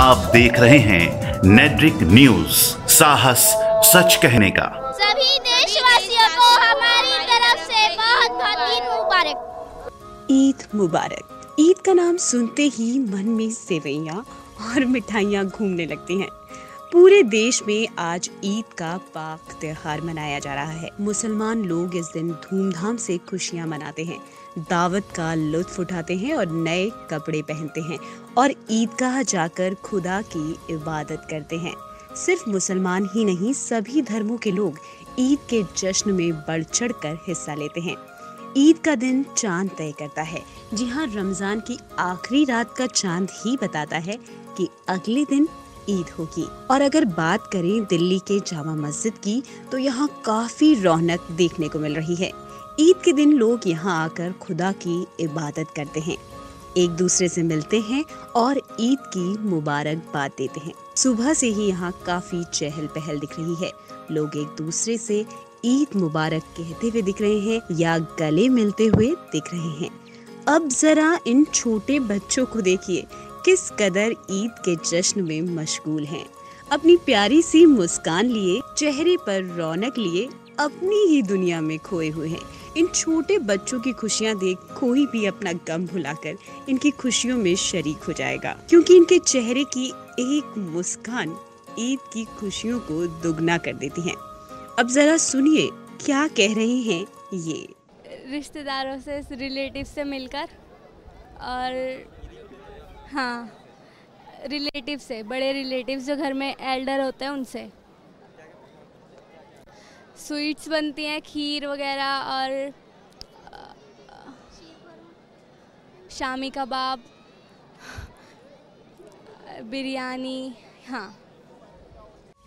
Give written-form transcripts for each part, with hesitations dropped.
आप देख रहे हैं नेड्रिक न्यूज, साहस सच कहने का। सभी देशवासियों को हमारी तरफ से बहुत बहुत ईद मुबारक। ईद मुबारक। ईद का नाम सुनते ही मन में सेवइयां और मिठाइयां घूमने लगती हैं। पूरे देश में आज ईद का पाक त्योहार मनाया जा रहा है। मुसलमान लोग इस दिन धूमधाम से खुशियां मनाते हैं, दावत का लुत्फ उठाते हैं और नए कपड़े पहनते हैं और ईदगाह जाकर खुदा की इबादत करते हैं। सिर्फ मुसलमान ही नहीं, सभी धर्मों के लोग ईद के जश्न में बढ़ चढ़ कर हिस्सा लेते हैं। ईद का दिन चांद तय करता है। जी हाँ, रमजान की आखिरी रात का चांद ही बताता है कि अगले दिन ईद होगी। और अगर बात करें दिल्ली के जामा मस्जिद की, तो यहाँ काफी रौनक देखने को मिल रही है। ईद के दिन लोग यहाँ आकर खुदा की इबादत करते हैं, एक दूसरे से मिलते हैं और ईद की मुबारकबाद देते हैं। सुबह से ही यहाँ काफी चहल पहल दिख रही है। लोग एक दूसरे से ईद मुबारक कहते हुए दिख रहे हैं या गले मिलते हुए दिख रहे हैं। अब जरा इन छोटे बच्चों को देखिए, किस कदर ईद के जश्न में मशगूल हैं। अपनी प्यारी सी मुस्कान लिए, चेहरे पर रौनक लिए, अपनी ही दुनिया में खोए हुए हैं। इन छोटे बच्चों की खुशियां देख कोई भी अपना गम भुलाकर इनकी खुशियों में शरीक हो जाएगा, क्योंकि इनके चेहरे की एक मुस्कान ईद की खुशियों को दुगना कर देती है। अब जरा सुनिए क्या कह रहे हैं ये। रिश्तेदारों से, रिलेटिव से मिलकर, और हाँ, रिलेटिव से, बड़े रिलेटिव जो घर में एल्डर होते हैं उनसे। स्वीट्स बनती हैं, खीर वगैरह और शामी कबाब, बिरयानी। हाँ,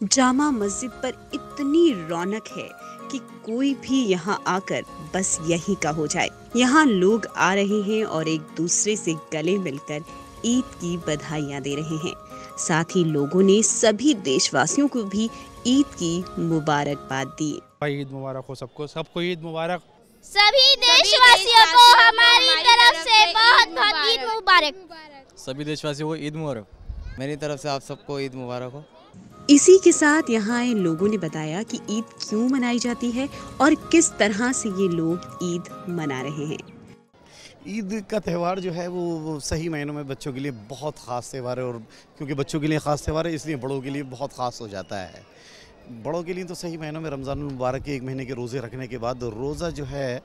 जामा मस्जिद पर इतनी रौनक है कि कोई भी यहाँ आकर बस यही का हो जाए। यहाँ लोग आ रहे हैं और एक दूसरे से गले मिलकर ईद की बधाइयाँ दे रहे हैं। साथ ही लोगों ने सभी देशवासियों को भी ईद की मुबारकबाद दी। ईद मुबारक हो सबको ईद मुबारक। सभी देशवासियों को हमारी तरफ से बहुत बहुत ईद मुबारक। सभी देशवासियों को ईद मुबारक। मेरी तरफ से आप सबको ईद मुबारक हो। इसी के साथ यहाँ आए लोगों ने बताया कि ईद क्यों मनाई जाती है और किस तरह से ये लोग ईद मना रहे हैं। ईद का त्यौहार जो है वो सही मायनों में बच्चों के लिए बहुत ख़ास त्यौहार है, और क्योंकि बच्चों के लिए ख़ास त्यौहार है इसलिए बड़ों के लिए बहुत ख़ास हो जाता है। बड़ों के लिए तो सही मायनों में रमज़ान मुबारक के 1 महीने के रोज़े रखने के बाद रोज़ा जो है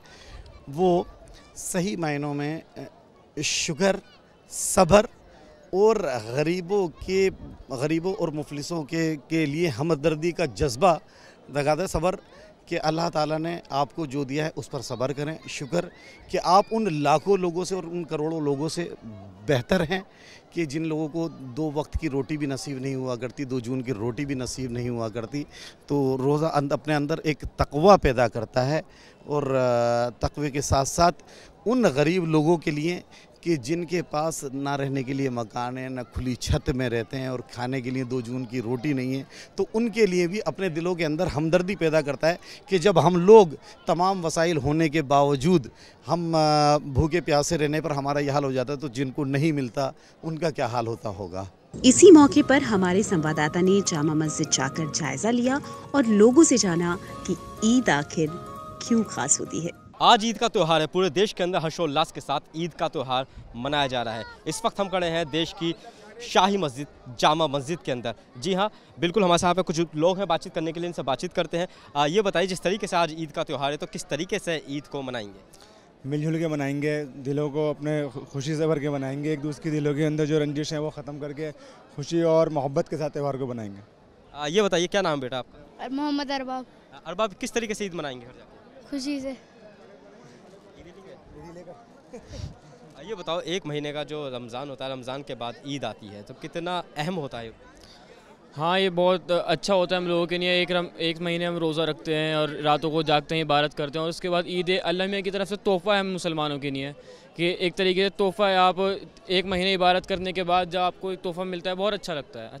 वो सही मायनों में शुक्र, सब्र और गरीबों और मुफलिसों के लिए हमदर्दी का जज्बा लगाता है। सब्र कि अल्लाह ताला ने आपको जो दिया है उस पर सब्र करें। शुक्र कि आप उन लाखों लोगों से और उन करोड़ों लोगों से बेहतर हैं कि जिन लोगों को 2 वक्त की रोटी भी नसीब नहीं हुआ करती, 2 जून की रोटी भी नसीब नहीं हुआ करती। तो रोज़ा अपने अंदर एक तक़वा पैदा करता है, और तक़वे के साथ साथ उन गरीब लोगों के लिए कि जिनके पास ना रहने के लिए मकान है, ना खुली छत में रहते हैं और खाने के लिए 2 जून की रोटी नहीं है, तो उनके लिए भी अपने दिलों के अंदर हमदर्दी पैदा करता है कि जब हम लोग तमाम वसाइल होने के बावजूद हम भूखे प्यासे रहने पर हमारा यह हाल हो जाता है, तो जिनको नहीं मिलता उनका क्या हाल होता होगा। इसी मौके पर हमारे संवाददाता ने जामा मस्जिद जाकर जायजा लिया और लोगों से जाना कि ईद आखिर क्यों खास होती है। आज ईद का त्यौहार है। पूरे देश के अंदर हर्षोल्लास के साथ ईद का त्यौहार मनाया जा रहा है। इस वक्त हम खड़े हैं देश की शाही मस्जिद जामा मस्जिद के अंदर। जी हाँ, बिल्कुल हमारे यहाँ पे कुछ लोग हैं, बातचीत करने के लिए इनसे बातचीत करते हैं। ये बताइए, जिस तरीके से आज ईद का त्यौहार है, तो किस तरीके से ईद को मनाएंगे? मिलजुल के मनाएंगे, दिलों को अपने खुशी से भर के मनाएंगे। एक दूसरे के दिलों के अंदर जो रंजिश है वो ख़त्म करके खुशी और मोहब्बत के साथ त्यौहार को बनाएंगे। ये बताइए, क्या नाम बेटा आपका? मोहम्मद अरबाब। अरबाब, किस तरीके से ईद मनाएंगे? खुशी से। ये बताओ, 1 महीने का जो रमज़ान होता है, रमज़ान के बाद ईद आती है, तो कितना अहम होता है? हाँ, ये बहुत अच्छा होता है हम लोगों के लिए। एक महीने हम रोज़ा रखते हैं और रातों को जागते हैं, इबादत करते हैं, और उसके बाद ईद अल्लाह मियाँ की तरफ से तोहफ़ा है हम मुसलमानों के लिए कि एक तरीके से तोहफ़ा है। आप 1 महीने इबादत करने के बाद जब आपको एक तोहफ़ा मिलता है, बहुत अच्छा लगता है।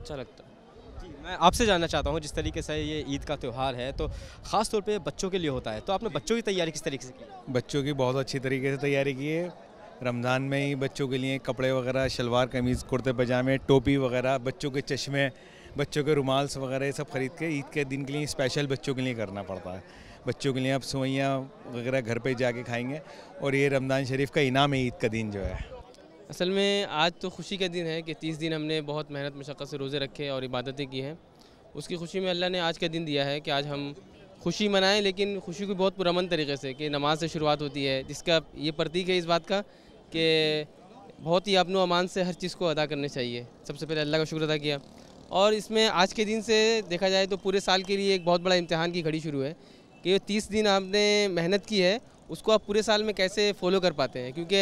जी, मैं आपसे जानना चाहता हूँ, जिस तरीके से ये ईद का त्यौहार है तो ख़ास तौर पे बच्चों के लिए होता है, तो आपने बच्चों की तैयारी किस तरीके से की? बच्चों की बहुत अच्छी तरीके से तैयारी की है। रमज़ान में ही बच्चों के लिए कपड़े वगैरह, शलवार कमीज़, कुर्ते पजामे, टोपी वगैरह, बच्चों के चश्मे, बच्चों के रुमाल्स वगैरह ये सब ख़रीद के ईद के दिन के लिए स्पेशल बच्चों के लिए करना पड़ता है। बच्चों के लिए आप सेवइयाँ वगैरह घर पे जाके खाएंगे और ये रमज़ान शरीफ का इनाम है ईद का दिन जो है। असल में आज तो खुशी का दिन है कि 30 दिन हमने बहुत मेहनत मशक्क़त से रोज़े रखे और इबादतें की हैं। उसकी खुशी में अल्लाह ने आज का दिन दिया है कि आज हम खुशी मनाएं, लेकिन खुशी को बहुत पुरअमन तरीके से, कि नमाज से शुरुआत होती है, जिसका ये प्रतीक है इस बात का कि बहुत ही अमन व अमान से हर चीज़ को अदा करनी चाहिए। सबसे पहले अल्लाह का शुक्र अदा किया और इसमें आज के दिन से देखा जाए तो पूरे साल के लिए एक बहुत बड़ा इम्तिहान की घड़ी शुरू है कि 30 दिन आपने मेहनत की है उसको आप पूरे साल में कैसे फॉलो कर पाते हैं। क्योंकि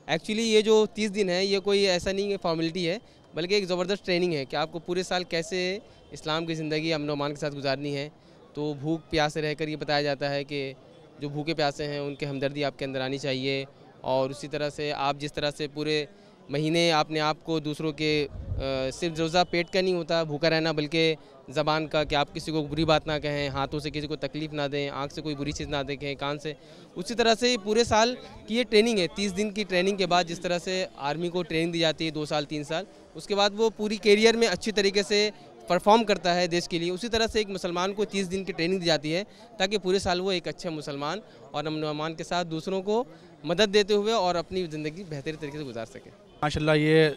एक्चुअली ये जो 30 दिन है ये कोई ऐसा नहीं है फॉर्मेलिटी है, बल्कि एक ज़बरदस्त ट्रेनिंग है कि आपको पूरे साल कैसे इस्लाम की ज़िंदगी अमन व अमान के साथ गुजारनी है। तो भूख प्यासे रहकर ये बताया जाता है कि जो भूखे प्यासे हैं उनके हमदर्दी आपके अंदर आनी चाहिए और उसी तरह से आप जिस तरह से पूरे महीने आपने आप को दूसरों के सिर्फ रोज़ा पेट का नहीं होता भूखा रहना, बल्कि ज़बान का कि आप किसी को बुरी बात ना कहें, हाथों से किसी को तकलीफ़ ना दें, आँख से कोई बुरी चीज़ ना देखें, कान से। उसी तरह से पूरे साल की ये ट्रेनिंग है। 30 दिन की ट्रेनिंग के बाद जिस तरह से आर्मी को ट्रेनिंग दी जाती है 2 साल 3 साल, उसके बाद वो पूरी कैरियर में अच्छी तरीके से परफॉर्म करता है देश के लिए। उसी तरह से एक मुसलमान को 30 दिन की ट्रेनिंग दी जाती है ताकि पूरे साल वो एक अच्छे मुसलमान और अमन व अमान के साथ दूसरों को मदद देते हुए और अपनी ज़िंदगी बेहतर तरीके से गुजार सके। माशाल्लाह ये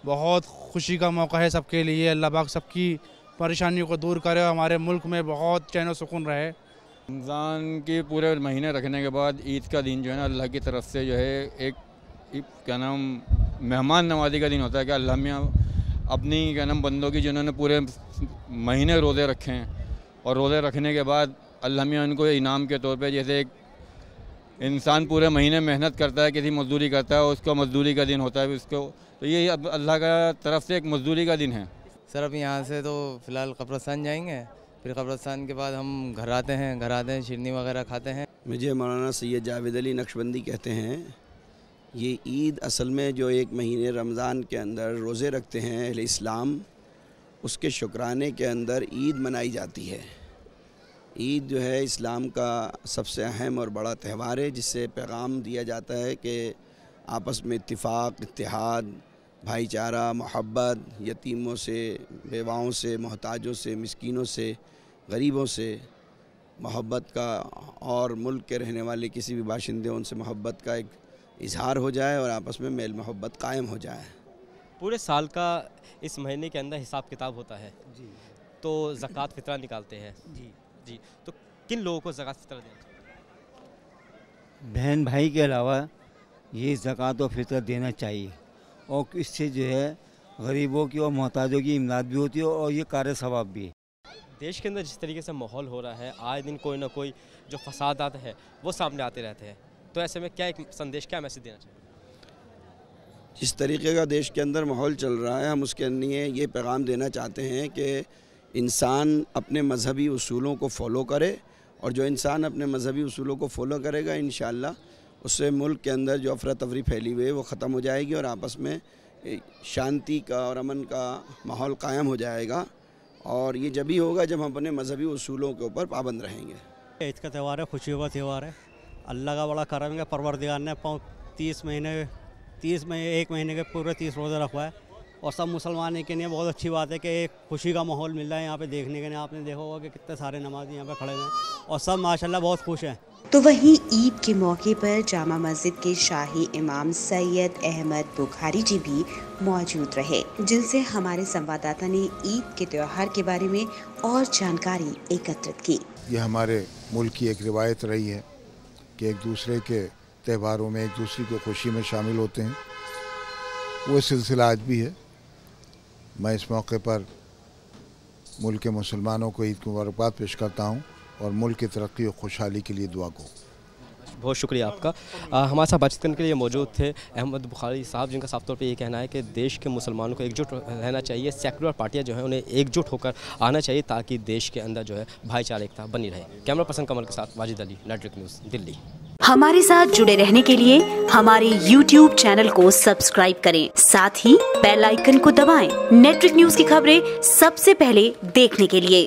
बहुत खुशी का मौका है सबके लिए। अल्लाह पाक सबकी परेशानियों को दूर करे और हमारे मुल्क में बहुत चैन और सुकून रहे। रमज़ान के पूरे महीने रखने के बाद ईद का दिन जो है ना अल्लाह की तरफ से जो है एक क्या नाम मेहमान नवाजी का दिन होता है कि अल्लाह मियाँ अपनी क्या नाम बंदों की जिन्होंने पूरे महीने रोज़े रखे हैं और रोज़े रखने के बाद अल्लाह मियाँ उनको इनाम के तौर पे, जैसे एक इंसान पूरे महीने मेहनत करता है, किसी मजदूरी करता है, उसका मजदूरी का दिन होता है उसको, तो ये अल्लाह का तरफ से एक मजदूरी का दिन है। सर अब यहाँ से तो फ़िलहाल कब्रिस्तान जाएंगे, फिर कब्रिस्तान के बाद हम घर आते हैं शिरनी वगैरह खाते हैं। मुझे मौलाना सैयद जावेद अली नक्शबंदी कहते हैं। ये ईद असल में जो एक महीने रमज़ान के अंदर रोज़े रखते हैं अहले इस्लाम, उसके शुक्राने के अंदर ईद मनाई जाती है। ईद जो है इस्लाम का सबसे अहम और बड़ा त्यौहार है, जिससे पैगाम दिया जाता है कि आपस में इत्तिफाक, इत्तेहाद, भाईचारा, मोहब्बत, यतीमों से, बेवाओं से, मोहताजों से, मिस्कीनों से, गरीबों से मोहब्बत का और मुल्क के रहने वाले किसी भी बाशिंदे उनसे मोहब्बत का एक इजहार हो जाए और आपस में मेल मोहब्बत कायम हो जाए। पूरे साल का इस महीने के अंदर हिसाब किताब होता है जी, तो ज़कात फितरा निकालते हैं जी, तो किन लोगों को ज़कात फितरा देना चाहिए? बहन भाई के अलावा ये ज़कात और फितर देना चाहिए और इससे जो है गरीबों की और मोहताजों की इमदाद भी होती है और ये कार्य सवाब भी है। देश के अंदर जिस तरीके से माहौल हो रहा है, आए दिन कोई ना कोई जो फसादात है वो सामने आते रहते हैं, तो ऐसे में क्या एक संदेश, क्या मैसेज देना चाहिए? जिस तरीके का देश के अंदर माहौल चल रहा है, हम उसके लिए ये पैगाम देना चाहते हैं कि इंसान अपने मजहबी उसूलों को फ़ॉलो करे और जो इंसान अपने मजहबी उसूलों को फ़ॉलो करेगा इंशाअल्लाह उससे मुल्क के अंदर जो अफरा तफरी फैली हुई है वो ख़त्म हो जाएगी और आपस में शांति का और अमन का माहौल कायम हो जाएगा। और ये जब ही होगा जब हम अपने मजहबी उसूलों के ऊपर पाबंद रहेंगे। ईद का त्यौहार है, खुशियों का त्यौहार है। अल्लाह का बड़ा करम है, परवरदिगार ने 1 महीने के पूरे 30 रोज़े रखवाए और सब मुसलमान के लिए बहुत अच्छी बात है कि एक खुशी का माहौल मिल रहा है यहाँ पे देखने के लिए। आपने देखा होगा कि कितने सारे नमाज़ी यहाँ पे खड़े हुए हैं और सब माशाल्लाह बहुत खुश हैं। तो वहीं ईद के मौके पर जामा मस्जिद के शाही इमाम सैयद अहमद बुखारी जी भी मौजूद रहे, जिनसे हमारे संवाददाता ने ईद के त्योहार के बारे में और जानकारी एकत्रित की। ये हमारे मुल्क की एक रिवायत रही है कि एक दूसरे के त्योहारों में एक दूसरे की खुशी में शामिल होते हैं, वो सिलसिला आज भी है। मैं इस मौके पर मुल्क के मुसलमानों को ईद की मुबारकबाद पेश करता हूँ और मुल्क की तरक्की और खुशहाली के लिए दुआ को। बहुत शुक्रिया आपका। हमारे साथ बातचीत करने के लिए मौजूद थे अहमद बुखारी साहब, जिनका साफ तौर पे ये कहना है कि देश के मुसलमानों को एकजुट रहना चाहिए, सेकुलर पार्टियां जो हैं उन्हें एकजुट होकर आना चाहिए ताकि देश के अंदर जो है भाईचारा एकता बनी रहे। कैमरा पर्सन कमल के साथ वाजिद अली, नेटवर्क न्यूज़, दिल्ली। हमारे साथ जुड़े रहने के लिए हमारे YouTube चैनल को सब्सक्राइब करें, साथ ही बेल आइकन को दबाएं। नेटवर्क न्यूज़ की खबरें सबसे पहले देखने के लिए।